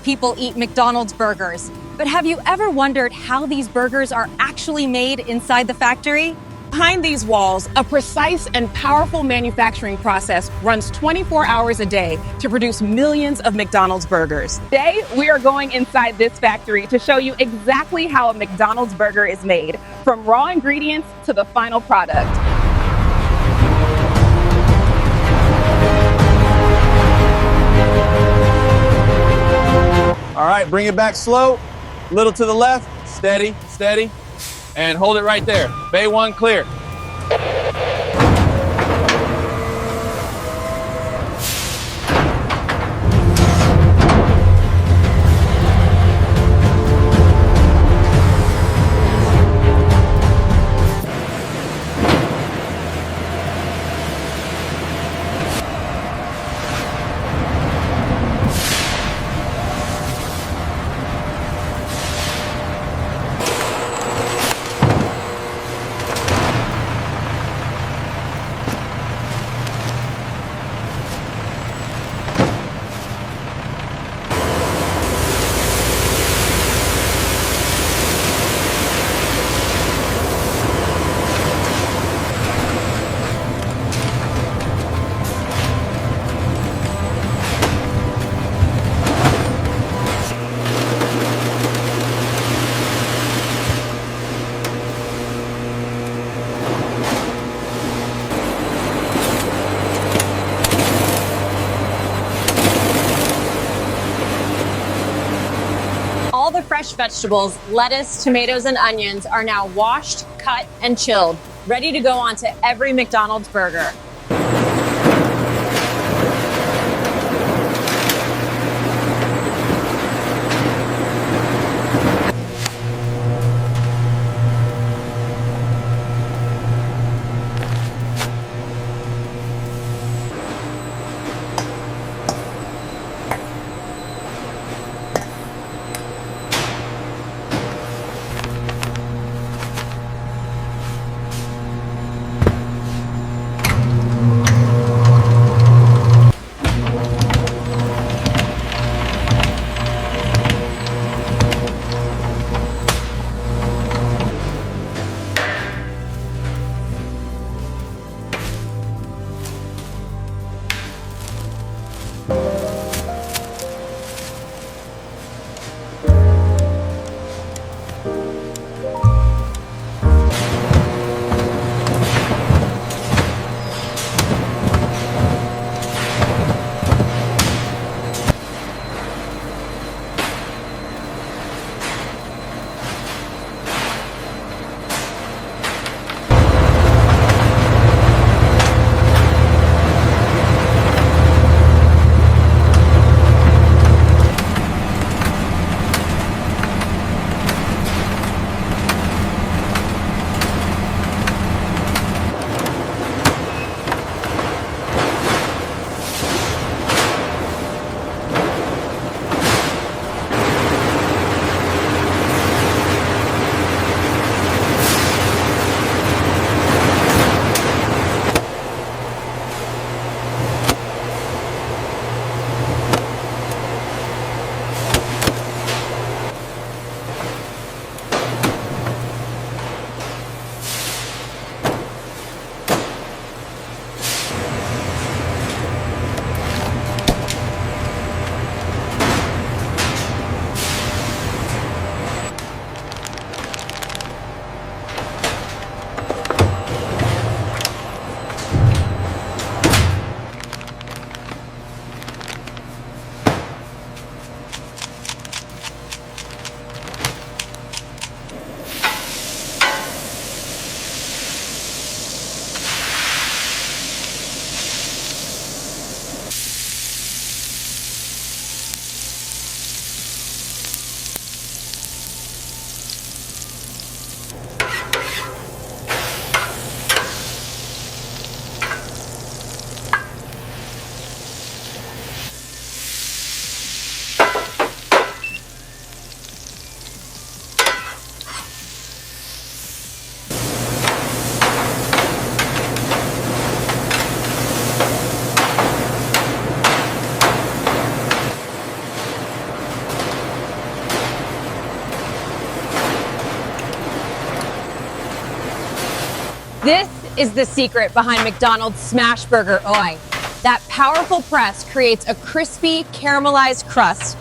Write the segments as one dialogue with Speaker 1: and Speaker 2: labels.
Speaker 1: of people eat McDonald's burgers. But have you ever wondered how these burgers are actually made inside the factory?
Speaker 2: Behind these walls, a precise and powerful manufacturing process runs 24 hours a day to produce millions of McDonald's burgers. Today, we are going inside this factory to show you exactly how a McDonald's burger is made, from raw ingredients to the final product.
Speaker 3: All right, bring it back slow, little to the left, steady, steady, and hold it right there. Bay 1 clear.
Speaker 1: All the fresh vegetables, lettuce, tomatoes, and onions are now washed, cut, and chilled, ready to go onto every McDonald's burger. This is the secret behind McDonald's Smash Burger Oi. That powerful press creates a crispy, caramelized crust.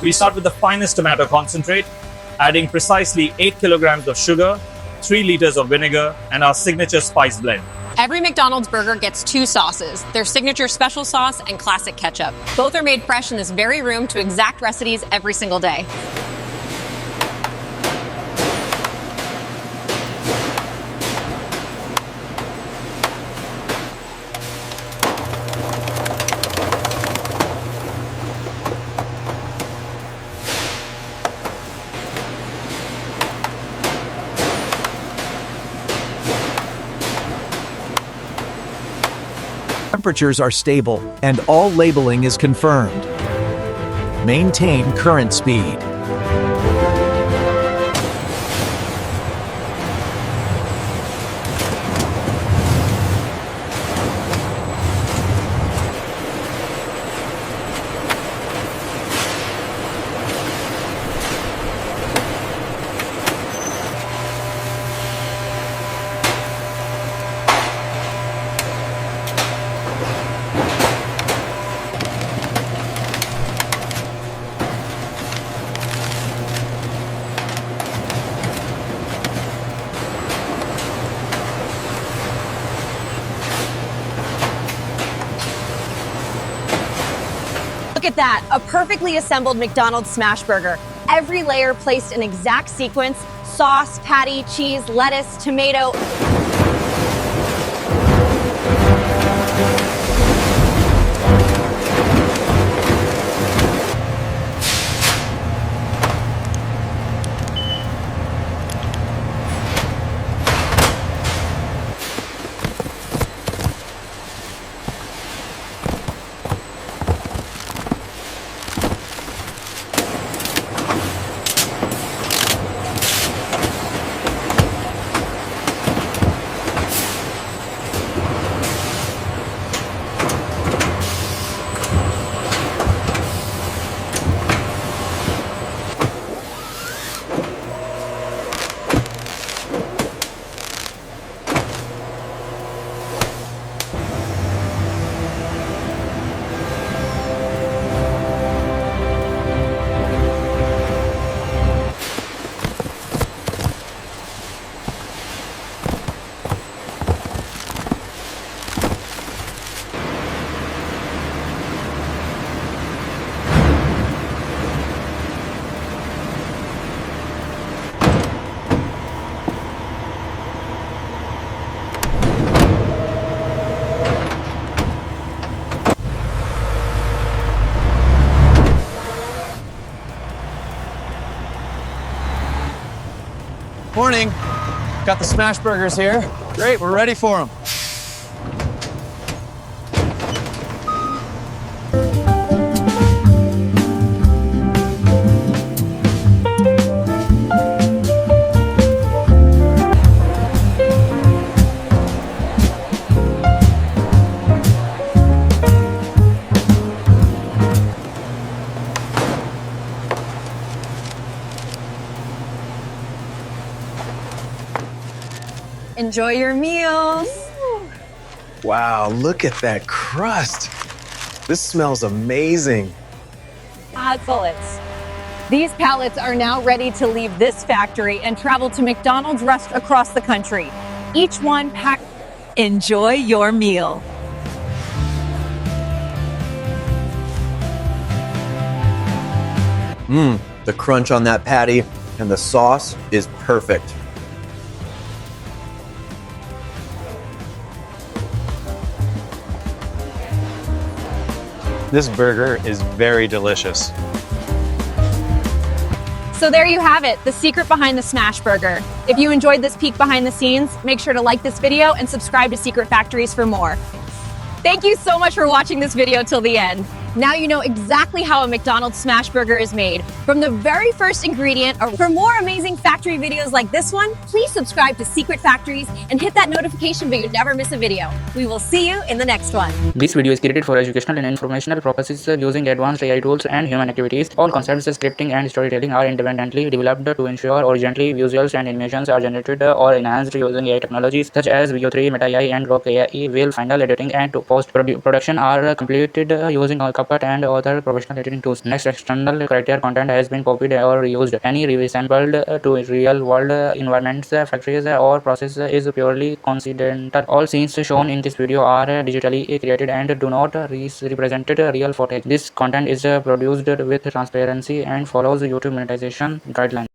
Speaker 4: We start with the finest tomato concentrate, adding precisely 8 kilograms of sugar, 3 liters of vinegar, and our signature spice blend.
Speaker 1: Every McDonald's burger gets two sauces, their signature special sauce and classic ketchup. Both are made fresh in this very room to exact recipes every single day.
Speaker 5: Temperatures are stable and all labeling is confirmed. Maintain current speed.
Speaker 1: Look at that, a perfectly assembled McDonald's Smash Burger. Every layer placed in exact sequence, sauce, patty, cheese, lettuce, tomato.
Speaker 3: Morning. Got the smash burgers here. Great, we're ready for them.
Speaker 1: Enjoy your meals.
Speaker 6: Wow, look at that crust. This smells amazing.
Speaker 1: Pallets. These pallets are now ready to leave this factory and travel to McDonald's restaurants across the country. Each one packed.
Speaker 2: Enjoy your meal.
Speaker 6: The crunch on that patty and the sauce is perfect.
Speaker 7: This burger is very delicious.
Speaker 1: So there you have it, the secret behind the smash burger. If you enjoyed this peek behind the scenes, make sure to like this video and subscribe to Secret Factories for more. Thank you so much for watching this video till the end. Now you know exactly how a McDonald's smash burger is made, from the very first ingredient. For more amazing factory videos like this one, please subscribe to Secret Factories and hit that notification so you never miss a video. We will see you in the next one.
Speaker 7: This video is created for educational and informational purposes using advanced AI tools and human activities. All concepts, scripting and storytelling are independently developed to ensure originally visuals and animations are generated or enhanced using AI technologies such as VO3, Meta AI and Rock AI. While final editing and post-production are completed using CapCut and other professional editing tools. Next, external criteria content has been copied or reused. Any resampled to real-world environments, factories or process is purely coincidental. All scenes shown in this video are digitally created and do not represent real footage. This content is produced with transparency and follows YouTube monetization guidelines.